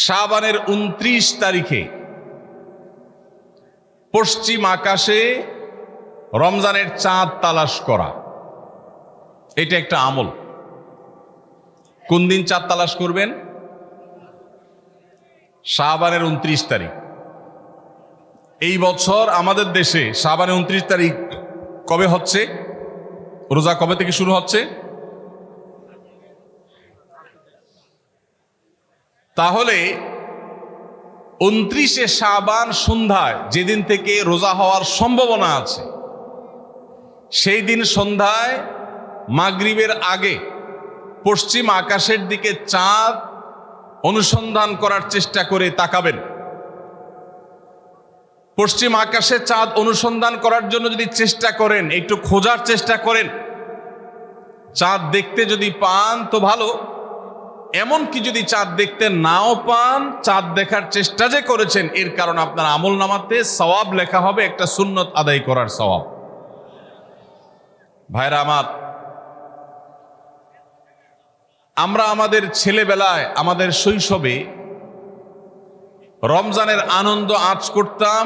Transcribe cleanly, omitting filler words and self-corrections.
শাবানের 29 তারিখে পশ্চিম আকাশে রমজানের চাঁদ তালাশ করা, এটা একটা আমল। কোন দিন চাঁদ তালাশ করবেন? শাবানের 29 তারিখ। এই বছর আমাদের দেশে শাবানের 29 তারিখ কবে হচ্ছে? রোজা কবে থেকে শুরু হচ্ছে? তাহলে 29শে শাবান সন্ধ্যায়, যেদিন থেকে রোজা হওয়ার সম্ভাবনা আছে, সেই দিন সন্ধ্যায় মাগরিবের আগে পশ্চিম আকাশের দিকে চাঁদ অনুসন্ধান করার চেষ্টা করে তাকাবেন। পশ্চিম আকাশে চাঁদ অনুসন্ধান করার জন্য যদি চেষ্টা করেন, একটু খোঁজার চেষ্টা করেন, চাঁদ দেখতে যদি পান তো ভালো, এমনকি যদি চাঁদ দেখতে নাও পান, চাঁদ দেখার চেষ্টা যে করেছেন এর কারণ আপনার আমল নামাতে সওয়াব লেখা হবে, একটা সুন্নত আদায় করার সওয়াব। ভাইরা আমার, আমরা আমাদের ছেলেবেলায়, আমাদের শৈশবে রমজানের আনন্দ আঁচ করতাম